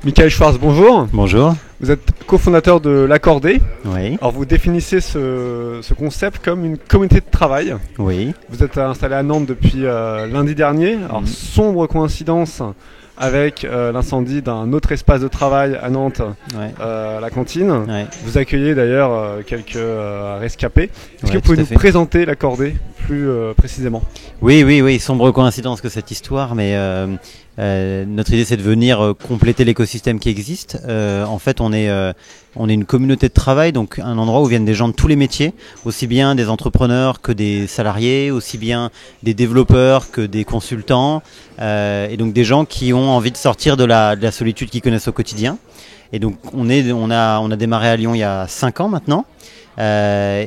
Michael Schwartz, bonjour. Bonjour. Vous êtes cofondateur de l'Accordé. Oui. Alors vous définissez ce concept comme une communauté de travail. Oui. Vous êtes installé à Nantes depuis lundi dernier. Alors sombre coïncidence avec l'incendie d'un autre espace de travail à Nantes, la cantine. Ouais. Vous accueillez d'ailleurs quelques rescapés. Est-ce que vous pouvez nous présenter l'Accordé plus précisément? Oui, sombre coïncidence que cette histoire, mais notre idée c'est de venir compléter l'écosystème qui existe. En fait, on est une communauté de travail, donc un endroit où viennent des gens de tous les métiers, aussi bien des entrepreneurs que des salariés, aussi bien des développeurs que des consultants, et donc des gens qui ont envie de sortir de la solitude qu'ils connaissent au quotidien. Et donc on a démarré à Lyon il y a 5 ans maintenant. La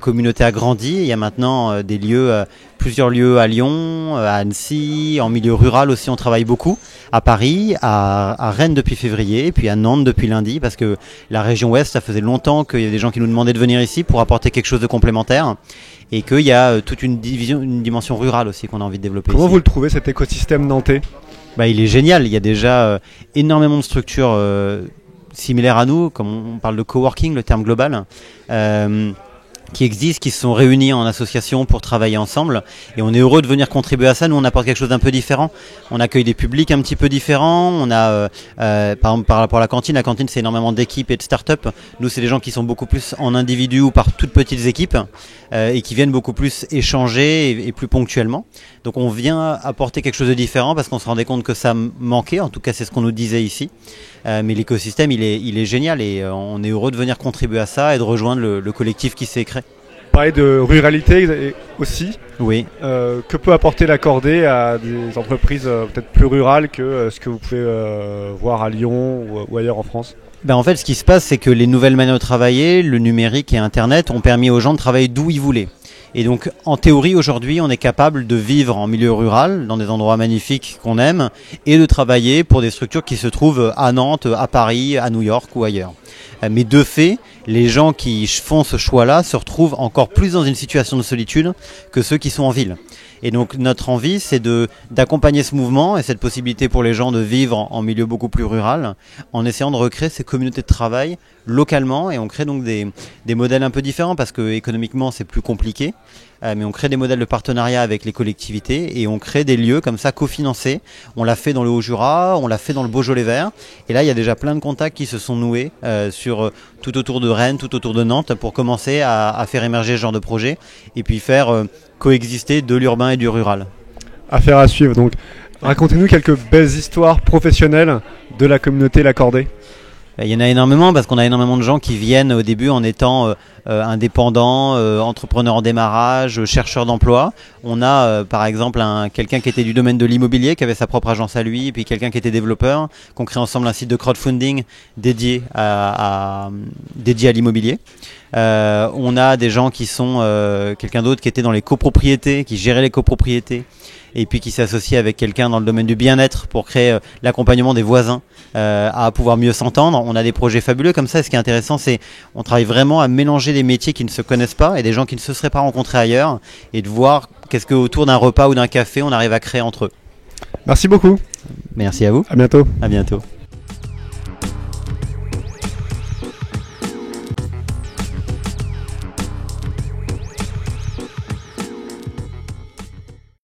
communauté a grandi. Il y a maintenant plusieurs lieux à Lyon, à Annecy, en milieu rural aussi on travaille beaucoup, à Paris, à Rennes depuis février, et puis à Nantes depuis lundi, parce que la région ouest, ça faisait longtemps qu'il y avait des gens qui nous demandaient de venir ici pour apporter quelque chose de complémentaire, et qu'il y a toute une dimension rurale aussi qu'on a envie de développer. Comment ici. vous le trouvez cet écosystème nantais? Il est génial. Il y a déjà énormément de structures similaires à nous, comme on parle de coworking, le terme global, qui existent, qui se sont réunis en association pour travailler ensemble, et on est heureux de venir contribuer à ça. Nous on apporte quelque chose d'un peu différent, on accueille des publics un petit peu différents, on a par exemple par rapport à la cantine c'est énormément d'équipes et de start-up. Nous c'est des gens qui sont beaucoup plus en individu ou par toutes petites équipes, et qui viennent beaucoup plus échanger et plus ponctuellement. Donc on vient apporter quelque chose de différent parce qu'on se rendait compte que ça manquait, en tout cas c'est ce qu'on nous disait ici. Mais l'écosystème il est génial, et on est heureux de venir contribuer à ça et de rejoindre le collectif qui s'est créé. Parler de ruralité aussi. Oui. Que peut apporter l'Accordé à des entreprises peut-être plus rurales que ce que vous pouvez voir à Lyon ou ailleurs en France? En fait, ce qui se passe, c'est que les nouvelles manières de travailler, le numérique et Internet ont permis aux gens de travailler d'où ils voulaient. Et donc, en théorie, aujourd'hui, on est capable de vivre en milieu rural, dans des endroits magnifiques qu'on aime, et de travailler pour des structures qui se trouvent à Nantes, à Paris, à New York ou ailleurs. Mais de fait, les gens qui font ce choix-là se retrouvent encore plus dans une situation de solitude que ceux qui sont en ville. Et donc notre envie, c'est d'accompagner ce mouvement et cette possibilité pour les gens de vivre en milieu beaucoup plus rural, en essayant de recréer ces communautés de travail localement. Et on crée donc des modèles un peu différents, parce que économiquement c'est plus compliqué, mais on crée des modèles de partenariat avec les collectivités, et on crée des lieux comme ça cofinancés. On l'a fait dans le Haut-Jura, on l'a fait dans le Beaujolais vert, et là il y a déjà plein de contacts qui se sont noués tout autour de Rennes, tout autour de Nantes, pour commencer à faire émerger ce genre de projet, et puis faire coexister de l'urbain et du rural. Affaire à suivre donc. Racontez-nous quelques belles histoires professionnelles de la communauté l'Accordé. Il y en a énormément, parce qu'on a énormément de gens qui viennent au début en étant indépendants, entrepreneurs en démarrage, chercheurs d'emploi. On a par exemple quelqu'un qui était du domaine de l'immobilier, qui avait sa propre agence à lui, et puis quelqu'un qui était développeur, qu'on crée ensemble un site de crowdfunding dédié à l'immobilier. On a des gens qui sont quelqu'un d'autre qui était dans les copropriétés, qui gérait les copropriétés, et puis qui s'est associé avec quelqu'un dans le domaine du bien-être pour créer l'accompagnement des voisins à pouvoir mieux s'entendre. On a des projets fabuleux comme ça, et ce qui est intéressant, c'est on travaille vraiment à mélanger des métiers qui ne se connaissent pas et des gens qui ne se seraient pas rencontrés ailleurs, et de voir qu'est-ce qu'autour d'un repas ou d'un café on arrive à créer entre eux. Merci beaucoup. Merci à vous. À bientôt. À bientôt.